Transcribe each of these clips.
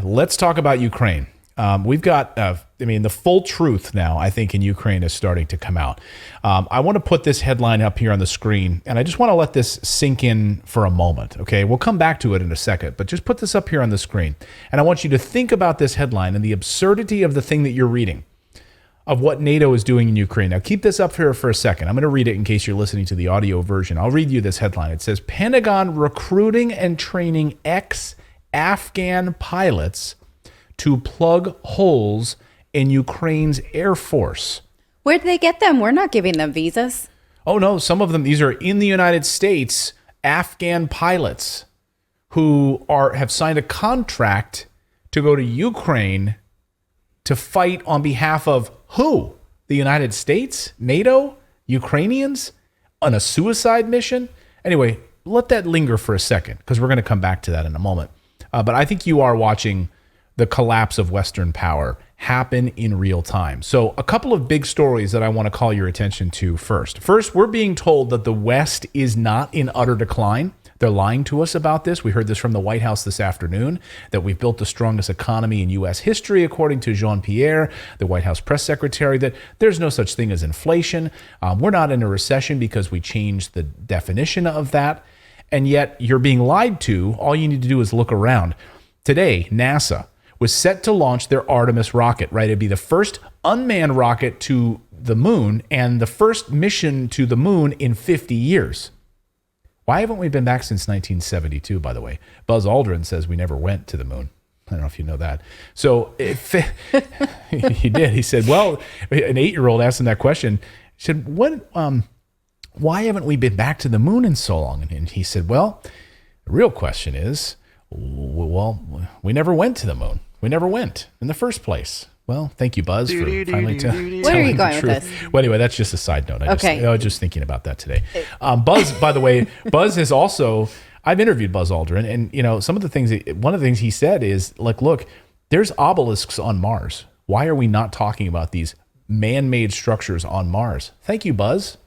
let's talk about Ukraine. We've got, the full truth now, I think, in Ukraine is starting to come out. I want to put this headline up here on the screen, and I just want to let this sink in for a moment, okay? We'll come back to it in a second, but just put this up here on the screen. And I want you to think about this headline and the absurdity of the thing that you're reading, of what NATO is doing in Ukraine. Now, keep this up here for a second. I'm going to read it in case you're listening to the audio version. I'll read you this headline. It says, Pentagon recruiting and training ex-Afghan pilots to plug holes in Ukraine's Air Force. Where'd they get them? We're not giving them visas. Oh, no. Some of them, these are in the United States, Afghan pilots who have signed a contract to go to Ukraine to fight on behalf of who? The United States? NATO? Ukrainians? On a suicide mission? Anyway, let that linger for a second because we're going to come back to that in a moment. But I think you are watching the collapse of Western power happen in real time. So a couple of big stories that I want to call your attention to first. First, we're being told that the West is not in utter decline. They're lying to us about this. We heard this from the White House this afternoon, that we've built the strongest economy in U.S. history, according to Jean-Pierre, the White House press secretary, that there's no such thing as inflation. We're not in a recession because we changed the definition of that. And yet you're being lied to. All you need to do is look around. Today, NASA was set to launch their Artemis rocket, right? It'd be the first unmanned rocket to the moon and the first mission to the moon in 50 years. Why haven't we been back since 1972, by the way? Buzz Aldrin says we never went to the moon. I don't know if you know that. So he did. He said, well, an 8-year-old asked him that question. He said, why haven't we been back to the moon in so long? And he said, well, the real question is, well, we never went to the moon. We never went in the first place. Well, thank you, Buzz, for finally telling the truth. Where are you going with this? Well, anyway, that's just a side note. I was just thinking about that today. Buzz, by the way, Buzz is also, I've interviewed Buzz Aldrin, and some of the things, one of the things he said is, like, look, there's obelisks on Mars. Why are we not talking about these man-made structures on Mars? Thank you, Buzz.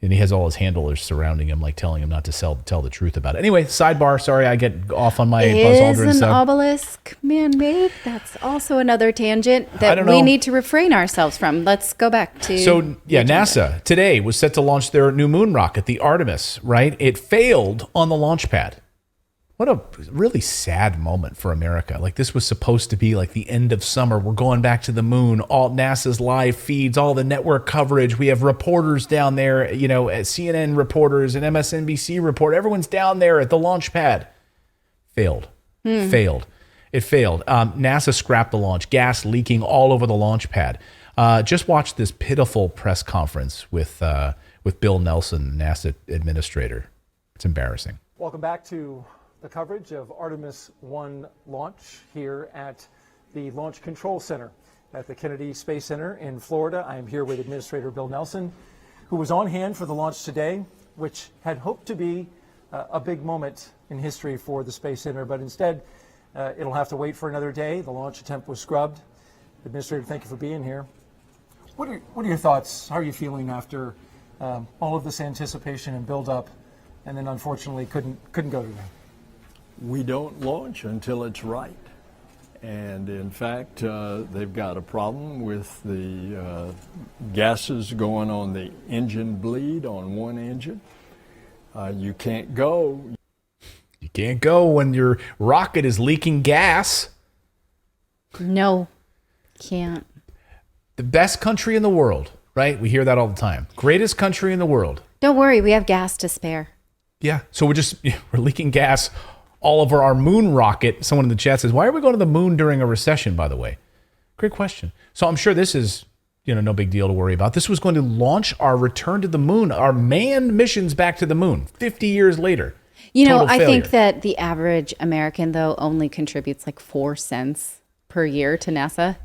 And he has all his handlers surrounding him, like telling him not to tell the truth about it. Anyway, sidebar. Sorry, I get off on my Buzz Aldrin stuff. Is an obelisk man-made? That's also another tangent that we need to refrain ourselves from. Let's go back to... So, yeah, NASA today was set to launch their new moon rocket, the Artemis, right? It failed on the launch pad. What a really sad moment for America. Like, this was supposed to be like the end of summer. We're going back to the moon. All NASA's live feeds, all the network coverage. We have reporters down there, CNN reporters and MSNBC report. Everyone's down there at the launch pad. Failed. It failed. NASA scrapped the launch. Gas leaking all over the launch pad. Just watch this pitiful press conference with Bill Nelson, NASA administrator. It's embarrassing. Welcome back to the coverage of Artemis 1 launch here at the Launch Control Center at the Kennedy Space Center in Florida. I am here with Administrator Bill Nelson, who was on hand for the launch today, which had hoped to be a big moment in history for the Space Center, but instead it'll have to wait for another day. The launch attempt was scrubbed. Administrator, thank you for being here. What are your thoughts? How are you feeling after all of this anticipation and build-up, and then unfortunately couldn't go today? We don't launch until it's right. And in fact, they've got a problem with the gases going on the engine bleed on one engine. You can't go. You can't go when your rocket is leaking gas. No, can't. The best country in the world, right? We hear that all the time. Greatest country in the world. Don't worry, we have gas to spare. Yeah, so we're leaking gas all over our moon rocket. Someone in the chat says, why are we going to the moon during a recession, by the way? Great question. So I'm sure this is, no big deal to worry about. This was going to launch our return to the moon, our manned missions back to the moon 50 years later. I think that the average American, though, only contributes like 4 cents per year to NASA.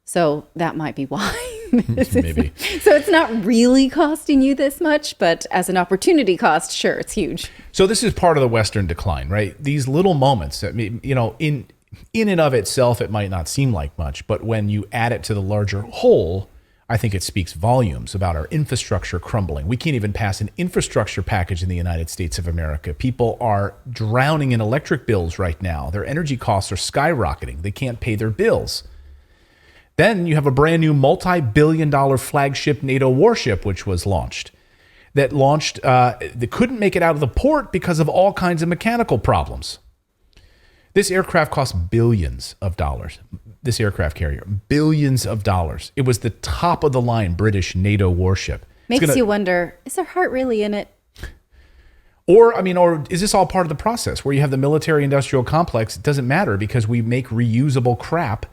So that might be why. Maybe. So it's not really costing you this much, but as an opportunity cost, sure, it's huge. So this is part of the Western decline, right? These little moments, in and of itself, it might not seem like much, but when you add it to the larger whole, I think it speaks volumes about our infrastructure crumbling. We can't even pass an infrastructure package in the United States of America. People are drowning in electric bills right now. Their energy costs are skyrocketing. They can't pay their bills. Then you have a brand new multi-billion-dollar flagship NATO warship, which was launched. They couldn't make it out of the port because of all kinds of mechanical problems. This aircraft cost billions of dollars. This aircraft carrier, billions of dollars. It was the top of the line British NATO warship. Makes you wonder, is their heart really in it? Or is this all part of the process where you have the military industrial complex? It doesn't matter because we make reusable crap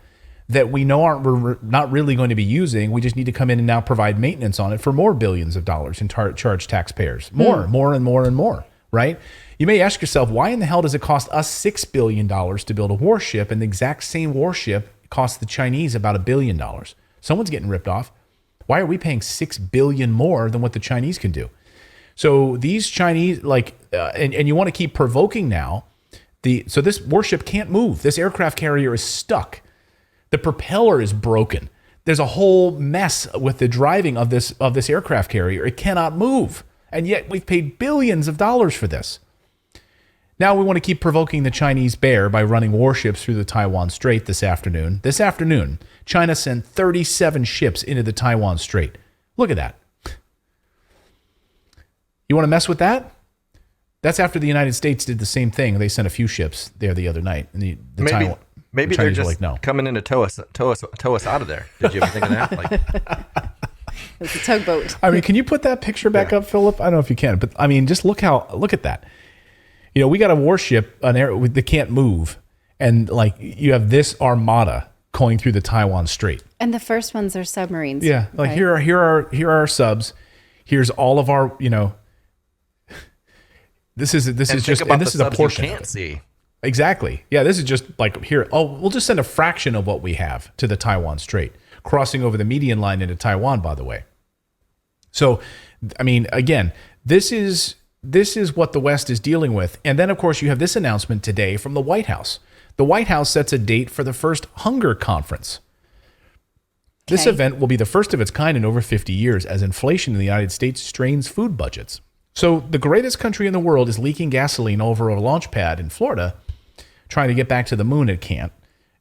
that we know we're not really going to be using. We just need to come in and now provide maintenance on it for more billions of dollars and charge taxpayers more and more, right? You may ask yourself, why in the hell does it cost us $6 billion to build a warship and the exact same warship costs the Chinese about $1 billion? Someone's getting ripped off. Why are we paying $6 billion more than what the Chinese can do? So these Chinese, and you want to keep provoking now. So this warship can't move. This aircraft carrier is stuck. The propeller is broken. There's a whole mess with the driving of this aircraft carrier. It cannot move. And yet we've paid billions of dollars for this. Now we want to keep provoking the Chinese bear by running warships through the Taiwan Strait this afternoon. This afternoon, China sent 37 ships into the Taiwan Strait. Look at that. You want to mess with that? That's after the United States did the same thing. They sent a few ships there the other night. And Maybe they're just coming in to tow us out of there. Did you ever think of that? It's a tugboat. Can you put that picture back up, Philip? I don't know if you can, but just look at that. We got a warship, that can't move, and you have this armada going through the Taiwan Strait. And the first ones are submarines. Yeah, right? here are our subs. Here's all of our, This is a portion. You can't see. Exactly. Yeah, this is just here. Oh, we'll just send a fraction of what we have to the Taiwan Strait, crossing over the median line into Taiwan, by the way. So, again, this is what the West is dealing with. And then, of course, you have this announcement today from the White House. The White House sets a date for the first hunger conference. This event will be the first of its kind in over 50 years as inflation in the United States strains food budgets. So the greatest country in the world is leaking gasoline over a launch pad in Florida, trying to get back to the moon. It can't.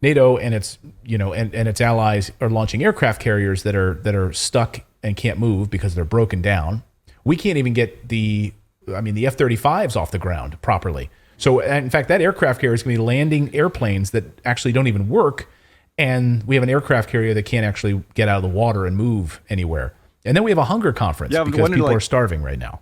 NATO and its and its allies are launching aircraft carriers that are stuck and can't move because they're broken down. We can't even get the F-35s off the ground properly. So in fact, that aircraft carrier is going to be landing airplanes that actually don't even work, and we have an aircraft carrier that can't actually get out of the water and move anywhere. And then we have a hunger conference because people are starving right now.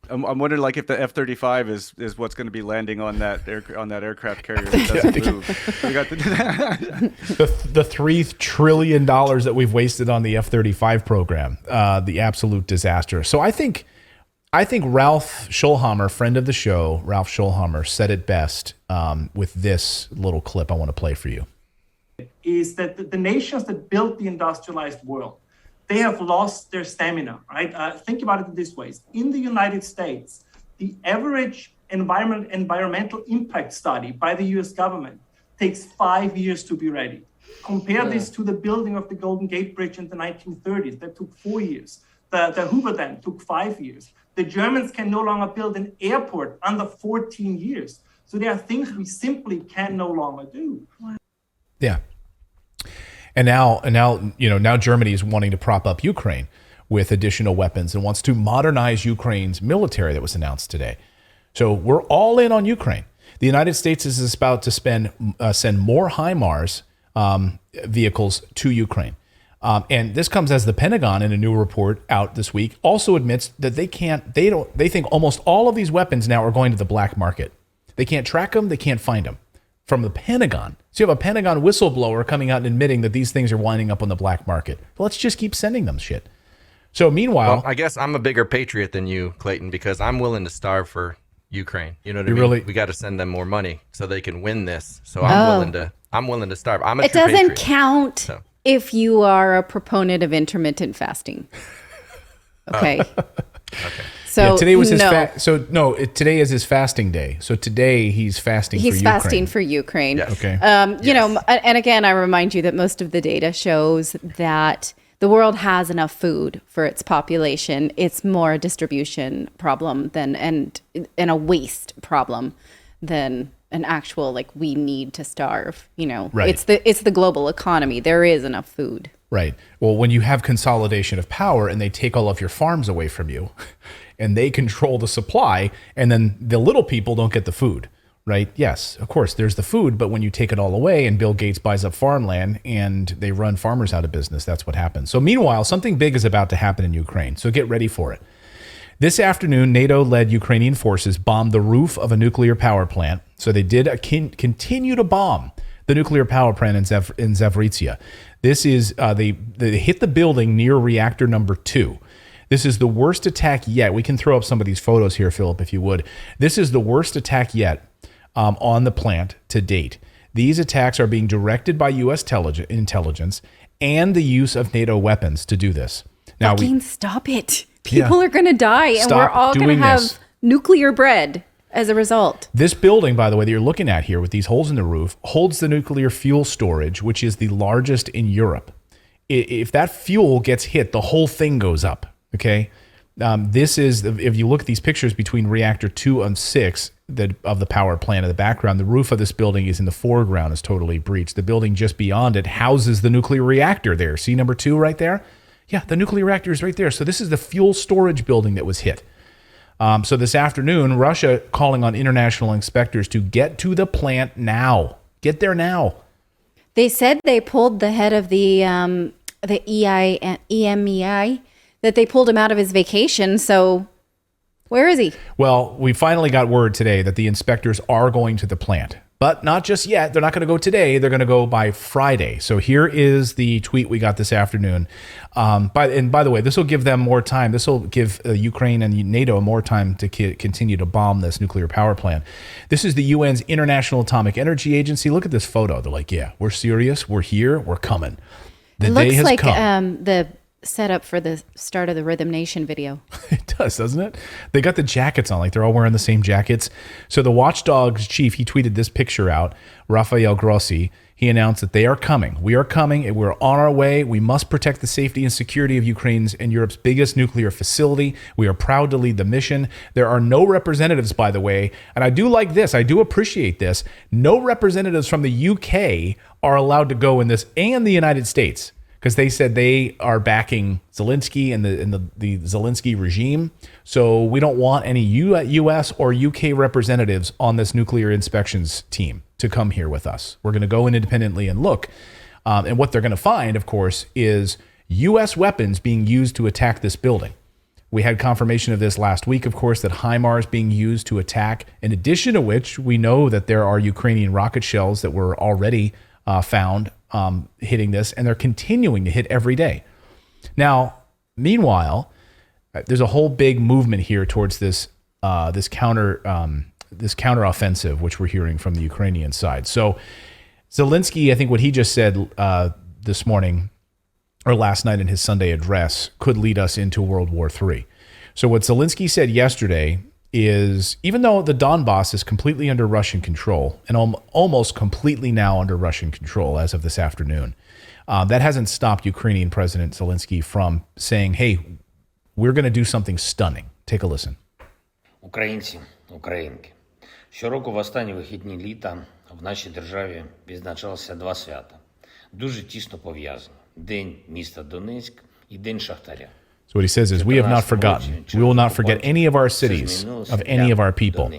I'm wondering, if the F-35 is what's going to be landing on that aircraft carrier that doesn't move. We got the $3 trillion that we've wasted on the F-35 program, the absolute disaster. So I think Ralph Schulhammer, friend of the show, Ralph Schulhammer, said it best with this little clip I want to play for you. Is that the nations that built the industrialized world, they have lost their stamina, right? Think about it this way. In the United States, the average environmental impact study by the US government takes 5 years to be ready. Compare this to the building of the Golden Gate Bridge in the 1930s. That took 4 years. The Hoover Dam took 5 years. The Germans can no longer build an airport under 14 years. So there are things we simply can no longer do. Yeah. And now Germany is wanting to prop up Ukraine with additional weapons and wants to modernize Ukraine's military that was announced today. So we're all in on Ukraine. The United States is about to send more HIMARS vehicles to Ukraine. And this comes as the Pentagon, in a new report out this week, also admits that they think almost all of these weapons now are going to the black market. They can't track them. They can't find them. From the Pentagon. So you have a Pentagon whistleblower coming out and admitting that these things are winding up on the black market. Well, let's just keep sending them shit. So meanwhile, I guess I'm a bigger patriot than you, Clayton, because I'm willing to starve for Ukraine. You know what I mean? Really? We got to send them more money so they can win this. So I'm willing to starve. I'm a It true doesn't patriot. count if you are a proponent of intermittent fasting. Okay. Okay. So today was his today is his fasting day. So today he's fasting for Ukraine. He's fasting for Ukraine. Yes. Okay. And again, I remind you that most of the data shows that the world has enough food for its population. It's more a distribution problem and a waste problem than an actual, like, we need to starve. Right. It's the global economy. There is enough food. Right. Well, when you have consolidation of power and they take all of your farms away from you and they control the supply, and then the little people don't get the food, right? Yes, of course, there's the food, but when you take it all away and Bill Gates buys up farmland and they run farmers out of business, that's what happens. So meanwhile, something big is about to happen in Ukraine. So get ready for it. This afternoon, NATO-led Ukrainian forces bombed the roof of a nuclear power plant. So they did continue to bomb the nuclear power plant in Zaporizhzhia. This is, they hit the building near reactor number 2. This is the worst attack yet. We can throw up some of these photos here, Philip, if you would. This is the worst attack yet on the plant to date. These attacks are being directed by U.S. intelligence and the use of NATO weapons to do this. Now, stop it. People are going to die, and we're all going to have nuclear bread as a result. This building, by the way, that you're looking at here with these holes in the roof, holds the nuclear fuel storage, which is the largest in Europe. If that fuel gets hit, the whole thing goes up, okay? This is, if you look at these pictures between reactor 2 and 6 of the power plant in the background, the roof of this building is in the foreground, is totally breached. The building just beyond it houses the nuclear reactor there. See number 2 right there? Yeah, the nuclear reactor is right there. So this is the fuel storage building that was hit. So this afternoon, Russia calling on international inspectors to get to the plant now. Get there now. They said they pulled the head of the EMEI, that they pulled him out of his vacation. So where is he? Well, we finally got word today that the inspectors are going to the plant. But not just yet. They're not going to go today. They're going to go by Friday. So here is the tweet we got this afternoon. By the way, this will give them more time. This will give Ukraine and NATO more time to continue to bomb this nuclear power plant. This is the UN's International Atomic Energy Agency. Look at this photo. They're like, yeah, we're serious. We're here. We're coming. The day has come. Looks like the setup for the start of the Rhythm Nation video. It does, doesn't it? They got the jackets on, like they're all wearing the same jackets. So the Watchdog's chief, he tweeted this picture out, Rafael Grossi. He announced that they are coming. We are coming, and we're on our way. We must protect the safety and security of Ukraine's and Europe's biggest nuclear facility. We are proud to lead the mission. There are no representatives, by the way, and I do like this. I do appreciate this. No representatives from the UK are allowed to go in this, and the United States, because they said they are backing Zelensky and the Zelensky regime. So we don't want any U.S. or U.K. representatives on this nuclear inspections team to come here with us. We're going to go in independently and look. And what they're going to find, of course, is U.S. weapons being used to attack this building. We had confirmation of this last week, of course, that HIMARS being used to attack, in addition to which we know that there are Ukrainian rocket shells that were already found hitting this, and they're continuing to hit every day. Now, meanwhile, there's a whole big movement here towards this counteroffensive, which we're hearing from the Ukrainian side. So Zelensky, I think what he just said this morning or last night in his Sunday address could lead us into World War III. So what Zelensky said yesterday is, even though the Donbass is completely under Russian control and almost completely now under Russian control as of this afternoon, that hasn't stopped Ukrainian President Zelensky from saying, hey, we're going to do something stunning. Take a listen. Українці, українки, щороку в останні вихідні літа в нашій державі відзначалося два свята. Дуже тісно пов'язані. День міста Донецьк і День Шахтаря. So what he says is, we have not forgotten. We will not forget any of our cities, of any of our people.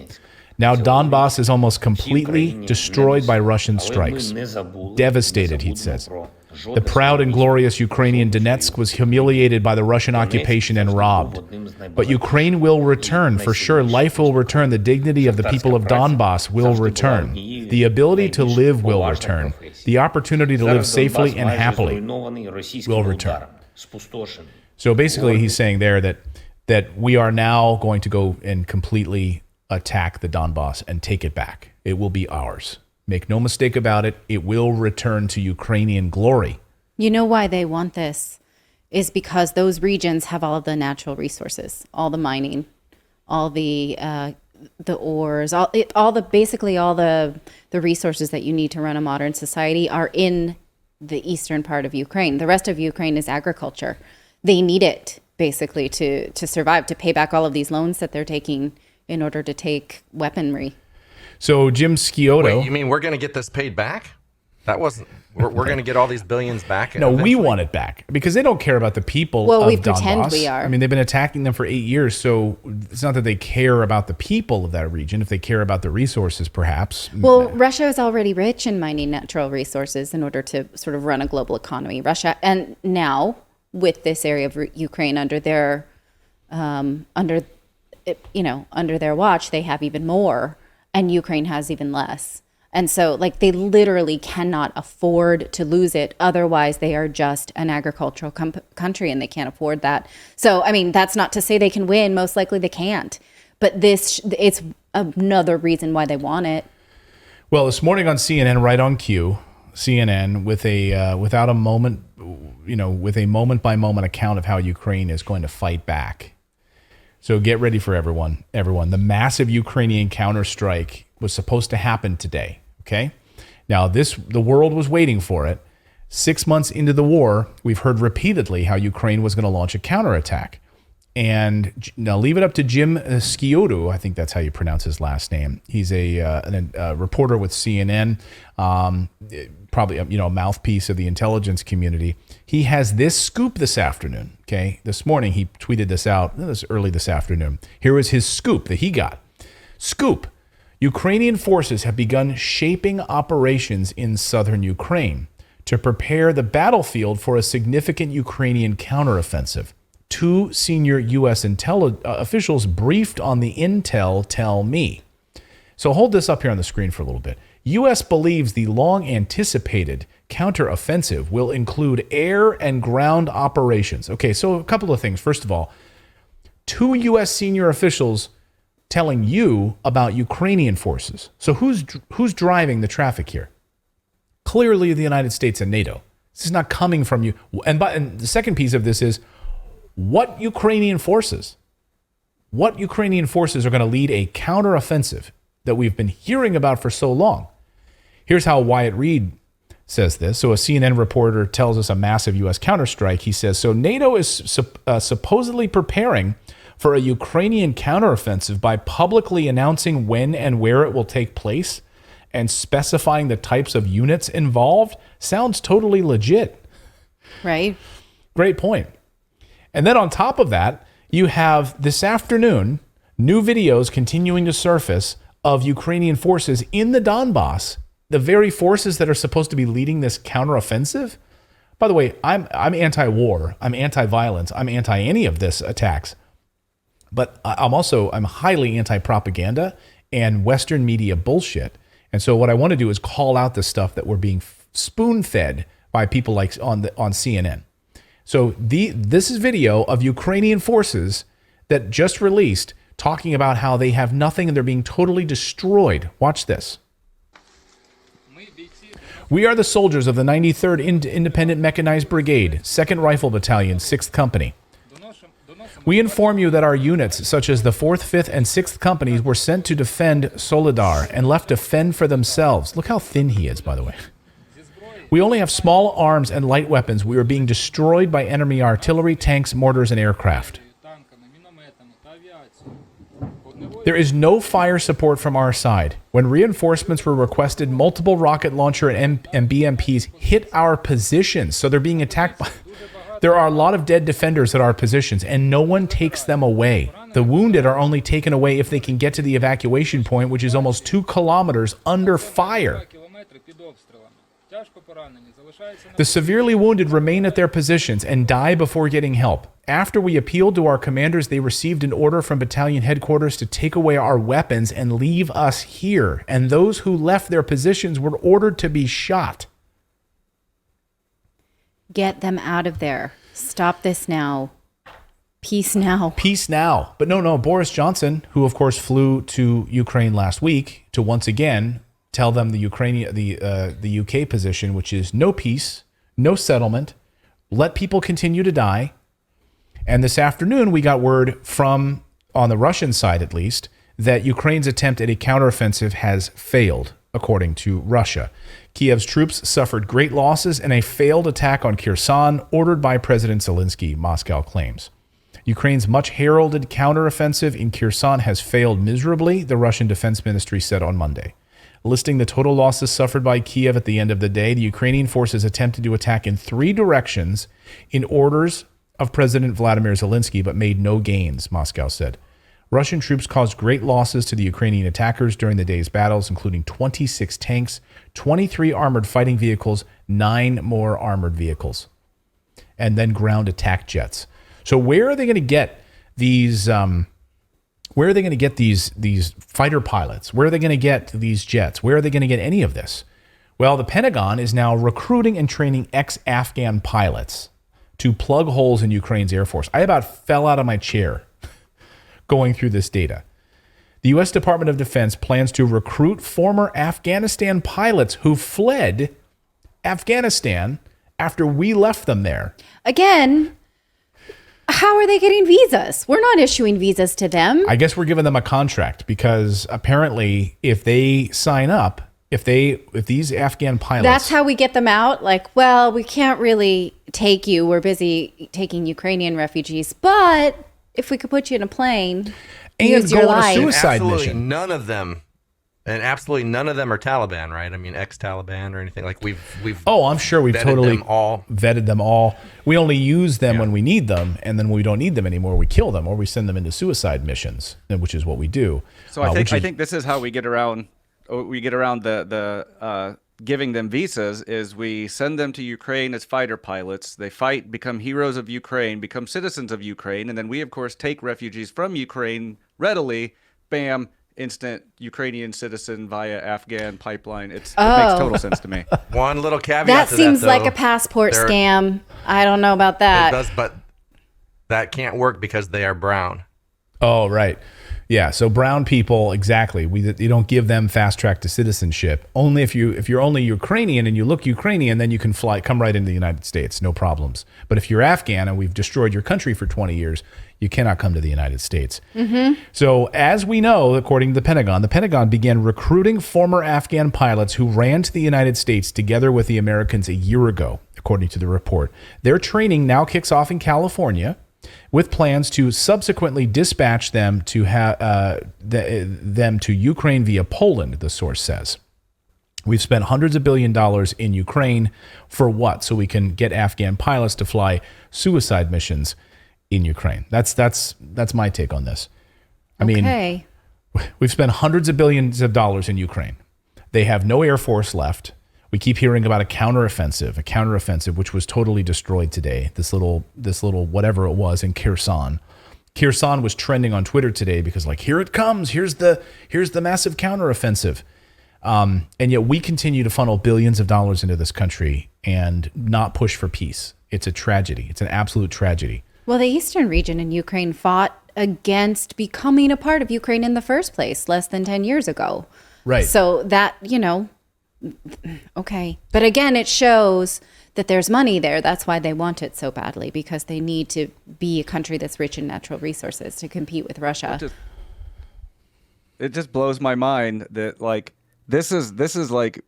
Now Donbass is almost completely destroyed by Russian strikes. Devastated, he says. The proud and glorious Ukrainian Donetsk was humiliated by the Russian occupation and robbed. But Ukraine will return, for sure. Life will return. The dignity of the people of Donbass will return. The ability to live will return. The opportunity to live safely and happily will return. So basically, he's saying there that we are now going to go and completely attack the Donbass and take it back. It will be ours. Make no mistake about it. It will return to Ukrainian glory. You know why they want this is because those regions have all of the natural resources, all the mining, all the ores, all the resources that you need to run a modern society are in the eastern part of Ukraine. The rest of Ukraine is agriculture. They need it basically to survive, to pay back all of these loans that they're taking in order to take weaponry. So Jim Scioto. Wait, you mean we're going to get this paid back? That wasn't. We're going to get all these billions back. No, we want it back because they don't care about the people. Well, of we Donbass. pretend we are. I mean, they've been attacking them for 8 years, so it's not that they care about the people of that region. If they care about the resources, perhaps. Well, Russia is already rich in mining natural resources in order to sort of run a global economy. Russia, and now with this area of Ukraine under their under their watch, they have even more, and Ukraine has even less. And so, like, they literally cannot afford to lose it. Otherwise, they are just an agricultural country, and they can't afford that. So, I mean, that's not to say they can win. Most likely they can't. But it's another reason why they want it. Well, this morning on CNN, right on cue, CNN with a moment by moment account of how Ukraine is going to fight back. So get ready for everyone. The massive Ukrainian counterstrike was supposed to happen today. Okay. Now the world was waiting for it. 6 months into the war, we've heard repeatedly how Ukraine was going to launch a counterattack. And now leave it up to Jim Scioto. I think that's how you pronounce his last name. He's a reporter with CNN, probably a mouthpiece of the intelligence community. He has this scoop this afternoon. Okay, this morning he tweeted this out. This early this afternoon. Here was his scoop that he got. Scoop: Ukrainian forces have begun shaping operations in southern Ukraine to prepare the battlefield for a significant Ukrainian counteroffensive. 2 senior U.S. officials briefed on the intel tell me. So hold this up here on the screen for a little bit. U.S. believes the long-anticipated counteroffensive will include air and ground operations. Okay, so a couple of things. First of all, 2 U.S. senior officials telling you about Ukrainian forces. So who's driving the traffic here? Clearly the United States and NATO. This is not coming from you. And the second piece of this is, what Ukrainian forces are going to lead a counteroffensive that we've been hearing about for so long? Here's how Wyatt Reed says this. So a CNN reporter tells us a massive U.S. counterstrike. He says, so NATO is supposedly preparing for a Ukrainian counteroffensive by publicly announcing when and where it will take place and specifying the types of units involved. Sounds totally legit. Right. Great point. And then on top of that, you have this afternoon new videos continuing to surface of Ukrainian forces in the Donbass, the very forces that are supposed to be leading this counteroffensive. By the way, I'm anti-war, I'm anti-violence, I'm anti any of this attacks. But I'm highly anti-propaganda and Western media bullshit. And so what I want to do is call out the stuff that we're being spoon-fed by people like on CNN. So this is video of Ukrainian forces that just released talking about how they have nothing and they're being totally destroyed. Watch this. We are the soldiers of the 93rd Independent Mechanized Brigade, 2nd Rifle Battalion, 6th Company. We inform you that our units, such as the 4th, 5th, and 6th Companies, were sent to defend Soledar and left to fend for themselves. Look how thin he is, by the way. We only have small arms and light weapons. We are being destroyed by enemy artillery, tanks, mortars, and aircraft. There is no fire support from our side. When reinforcements were requested, multiple rocket launcher and BMPs hit our positions. So they're being attacked by... There are a lot of dead defenders at our positions, and no one takes them away. The wounded are only taken away if they can get to the evacuation point, which is almost 2 kilometers under fire. The severely wounded remain at their positions and die before getting help. After we appealed to our commanders, they received an order from battalion headquarters to take away our weapons and leave us here. And those who left their positions were ordered to be shot. Get them out of there. Stop this now. Peace now. Peace now. But no, Boris Johnson, who of course flew to Ukraine last week to once again tell them the UK position, which is no peace, no settlement, let people continue to die. And this afternoon, we got word from, on the Russian side at least, that Ukraine's attempt at a counteroffensive has failed. according to Russia. Kiev's troops suffered great losses in a failed attack on Kherson ordered by President Zelensky, Moscow claims. Ukraine's much heralded counteroffensive in Kherson has failed miserably, the Russian Defense Ministry said on Monday. Listing the total losses suffered by Kiev at the end of the day, the Ukrainian forces attempted to attack in 3 directions in orders of President Vladimir Zelensky, but made no gains, Moscow said. Russian troops caused great losses to the Ukrainian attackers during the day's battles, including 26 tanks, 23 armored fighting vehicles, 9 more armored vehicles, and then ground attack jets. So where are they going to get these? Where are they going to get these fighter pilots? Where are they going to get these jets? Where are they going to get any of this? Well, the Pentagon is now recruiting and training ex-Afghan pilots to plug holes in Ukraine's Air Force. I about fell out of my chair going through this data. The U.S. Department of Defense plans to recruit former Afghanistan pilots who fled Afghanistan after we left them there. Again, how are they getting visas? We're not issuing visas to them. I guess we're giving them a contract because apparently if they sign up, if these Afghan pilots... That's how we get them out. Like, well, we can't really take you. We're busy taking Ukrainian refugees. But if we could put you in a plane and use your life. Suicide mission. Absolutely none of them are Taliban, right? I mean, ex-Taliban or anything. Like we've Oh, I'm sure we've totally vetted them all. We only use them when we need them, and then when we don't need them anymore, we kill them or we send them into suicide missions, which is what we do. So I think this is how we get around the giving them visas is we send them to Ukraine as fighter pilots. They fight, become heroes of Ukraine, become citizens of Ukraine, and then we of course take refugees from Ukraine readily. Bam. Instant Ukrainian citizen via Afghan pipeline. It makes total sense to me. One little caveat that to seems that, like a passport scam. I don't know about that. It does, but that can't work because they are brown. Oh, right. Yeah, so brown people, exactly. You don't give them fast track to citizenship. Only if you're only Ukrainian and you look Ukrainian, then you can come right into the United States, no problems. But if you're Afghan and we've destroyed your country for 20 years, you cannot come to the United States. Mm-hmm. So as we know, according to the Pentagon began recruiting former Afghan pilots who ran to the United States together with the Americans a year ago, according to the report. Their training now kicks off in California, with plans to subsequently dispatch them to them to Ukraine via Poland, the source says. We've spent hundreds of $billions in Ukraine for what? So we can get Afghan pilots to fly suicide missions in Ukraine. That's my take on this. I mean, we've spent hundreds of $billions in Ukraine. They have no Air Force left. We keep hearing about a counteroffensive, which was totally destroyed today. This little whatever it was in Kherson. Kherson was trending on Twitter today because here it comes. Here's the massive counteroffensive. And yet we continue to funnel billions of dollars into this country and not push for peace. It's a tragedy. It's an absolute tragedy. Well, the eastern region in Ukraine fought against becoming a part of Ukraine in the first place less than 10 years ago. Right. So that, okay. But again, it shows that there's money there. That's why they want it so badly, because they need to be a country that's rich in natural resources to compete with Russia. It just blows my mind that this is like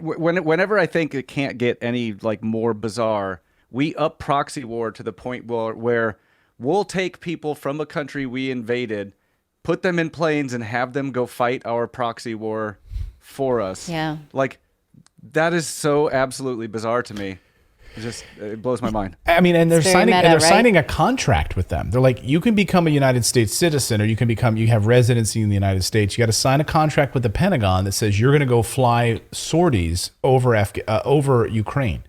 whenever I think it can't get any more bizarre, we up proxy war to the point where we'll take people from a country we invaded, put them in planes and have them go fight our proxy war for us. Yeah. That is so absolutely bizarre to me. It blows my mind. I mean, and they're signing a contract with them. They're like, you can become a United States citizen, or you have residency in the United States. You got to sign a contract with the Pentagon that says you're going to go fly sorties over Ukraine.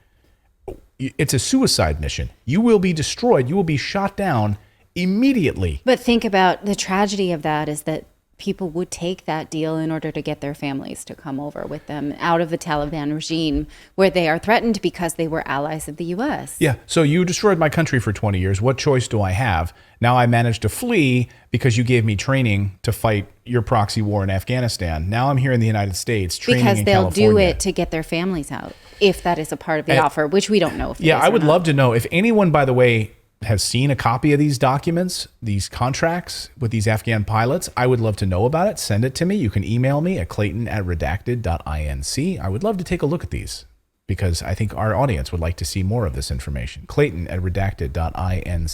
It's a suicide mission. You will be destroyed. You will be shot down immediately. But think about the tragedy of that is that people would take that deal in order to get their families to come over with them out of the Taliban regime, where they are threatened because they were allies of the U.S. Yeah. So you destroyed my country for 20 years. What choice do I have? Now I managed to flee because you gave me training to fight your proxy war in Afghanistan. Now I'm here in the United States training because in they'll California. do it to get their families out, if that is a part of the offer, which we don't know. I would love to know if anyone, by the way, has seen a copy of these documents, these contracts with these Afghan pilots, I would love to know about it. Send it to me. You can email me at clayton@redacted.inc. I would love to take a look at these because I think our audience would like to see more of this information. Clayton@redacted.inc.